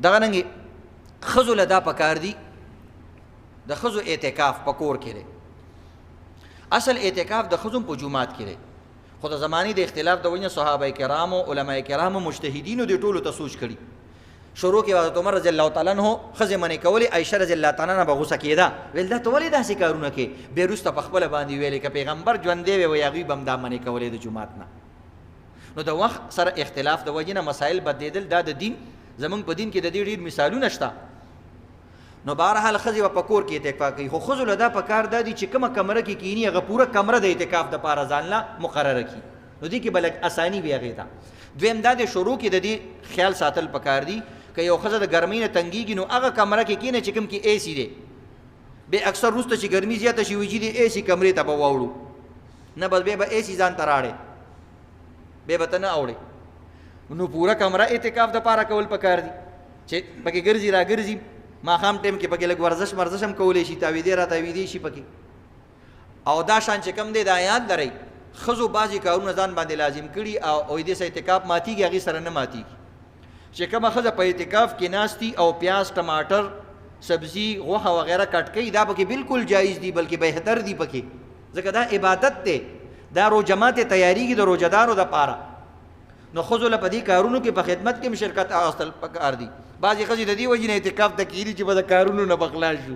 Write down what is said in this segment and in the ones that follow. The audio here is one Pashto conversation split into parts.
دغه رنګې ښځو له دا پکار دي د ښځو اعتکاف په کور کې دی. اصل اعتکاف د ښځو په جومات کې دی، خو د زمانې د اختلاف د وجې صحابه کرامو علما کرامو مجتهدینو دې ټولو ته سوچ کړي. شروع کې حضرت عمر رضی الله تعالی عنہ ښځې منې کولې، عایشه رضی الله تعالی عنها به غوسه کېده، ویل دا ته ولې داسې کارونه کوې؟ بیا وروسته په خپله باندې ویلې که پیغمبر ژوندی وی وایي هغوی به هم دا منې کولې د جومات نه. نو د وخت سره اختلاف د وجې نه مسایل بدلېدل، دا د دین زمونږ په دین کې د دې ډېر مثالونه شته. نو بهرحال ښځې به په کور کې اعتکاف کوي، خو ښځو له دا پکار دا دي چې کومه کمره کې کیني هغه پوره کمره د اعتکاف دپاره ځان له مقرره کړي، نو دې کې به لږ اساني وي هغې ته. دویم دا د شروع کې د دې خیال ساتل پکار دي که یو ښځه د ګرمۍ نه تنګېږي نو هغه کمره کې کینه چې کوم کې اے سی دی. بیا اکثر وروسته چې ګرمي زیاته شي وایي چې دې اے سی کمرې ته به واوړو، نه بس بیا به اے سی ځان ته راړې، بیا به ته نه اوړې. نو پوره کمره اعتکاف دپاره کول پکار دي چې پکې ګرځي را ګرځي، ماښام ټایم کې پکې لږ ورزش هم کولی شي، تاویدې را تاویدې شي پکې. او دا شان چې کوم دی دا یاد لرئ ښځو بعضې کارونه ځان باندې لازم کړي او دې سره اعتکاف ماتېږي، هغې سره نه ماتېږي. چې کومه ښځه په اعتکاف کې ناستي او پیاز ټماټر سبزي غوښه وغیره کټ کوي، دا پکې بالکل جایز دي بلکې بهتر دي پکې، ځکه دا عبادت دی، دا روژه ماتې تیاریږي د روژهدارو دپاره. نو ښځو له په دې کارونو کې په خدمت کې هم شرکت اخیستل پکار دي. بعضې ښځې د دې وجې نه اعتکاف ته کېږي چې به د کارونو نه به خلاص شو،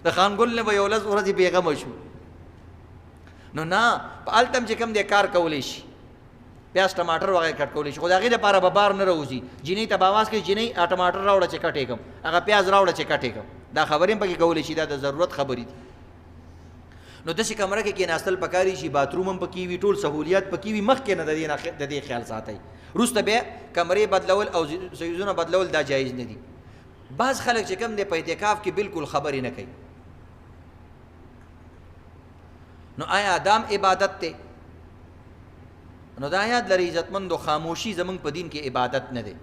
د خانګل نه به یو لس ورځې بېغمه شو. نو نه، په هلته هم چې کوم دی کار کولی شي، پیاز ټماټر وغیره کټ کولی شي، خو د هغې دپاره به بار نه راوځي. جینۍ ته به آواز کوي جینۍ ټماټر راوړه چې کټې کړم، هغه پیاز راوړه چې کټې کړم، دا خبرې هم پکې کولی شي، دا د ضرورت خبرې دي. نو داسې کمره کې کېناستل پکاري شي، باتروم هم پکې وي، ټول سهولیات پکې وي، مخکې نه د دې خیال ساتئ. وروسته بیا کمرې بدلول او سیزونه بدلول دا جایز نه دي. بعض خلک چې کوم دی په اعتکاف کې بالکل خبرې نه کوي، نو آیا دام عبادت دی؟ نو دا یاد لري عزتمندو خاموشي زمونږ په دین کې عبادت نه دی،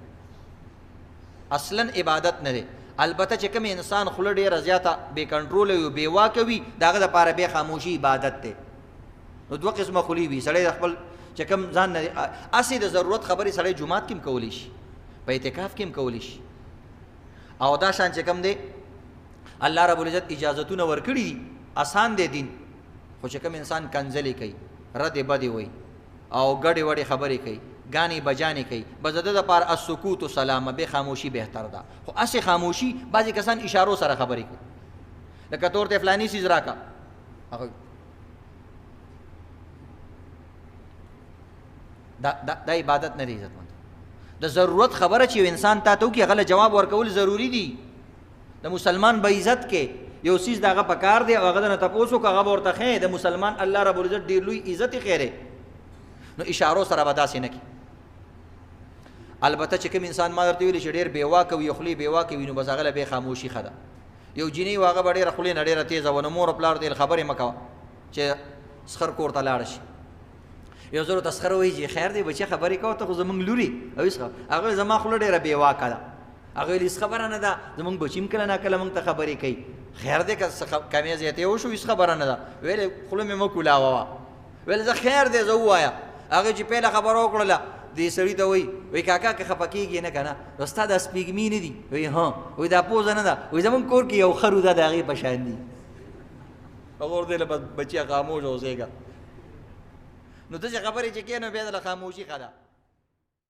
اصلا عبادت نه دی. البته چې کوم انسان خوله ډېره زیاته بې کنټروله وي بې واکه وي د هغه دپاره بیا خاموشي عبادت دی. نو دوه قسمه خولې وي، سړی د خپل چې کوم ځان نه هسې د ضرورت خبرې سړی جومات کې هم کولی شي، په اعتکاف کې هم کولی شي. او دا شان چې کوم دی الله رب العزت اجازتونه ورکړي دي، آسان دی دین. خو چې کوم انسان کنځلې کوي، ردې بدې وایي او ګډې وډې خبرې کوي، ګانې بجانې کوي، بس د ده دپاره السکوت و سلامه، بې خاموشي بهتر ده. خو هسې خاموشي بعضې کسان اشارو سره خبرې کوي، لکه تور ته فلاني څیز راکړه، هغه دا عبادت نه دی عزتمند. د ضرورت خبره چې یو انسان تا ته وکړي هغه له جواب ورکول ضروري دي. د مسلمان به عزت کې یو څیز د هغه په کار دی او هغه نه تپوس وکړه هغه به ورته ښیې. د مسلمان الله رب العزت ډېر لوی عزت یې خیر دی، نو اشارو سره به داسې نه کړي. البته چې کوم انسان ما درته ویلي چې ډېر بې واکه وي، خولې بې واکه وي، نو بس هغه له بې خاموشي ښه ده. یو جینۍ و هغه به ډېره خولې نه ډېره تېزه وه، نو مور او پلار ته خبرې مه کوه چې سخر کور ته لاړه شي. یو ځل ورته سخر وایي چې خیر دی بچې خبرې کوه، ته خو زمونږ لورې او هغه زما خوله ډېره بې واکه ده. هغه ویل هېڅ خبره نه ده، زمونږ بچي هم کله ناکله مونږ ته خبرې کوي. خیر دی که کمې زیاتې وشو هېڅ خبره نه ده. ویلې خوله مې مه کولاوه. ویل زه خیر دی زه ووایه. هغې چې پیله خبره وکړله دې سړي ته وایي کاکا که خفه کېږې نه که نه نو ستا دا سپېږمې نه دي؟ وایي ها. وایي دا پوزه نه ده؟ وایي زمونږ کور کې یو ښه روده د هغې په شان دي. هغه ورته ویله بس بچیه خاموش اوسېږه. نو داسې خبرې چې کوې نو بیا د له خاموشي ښه ده.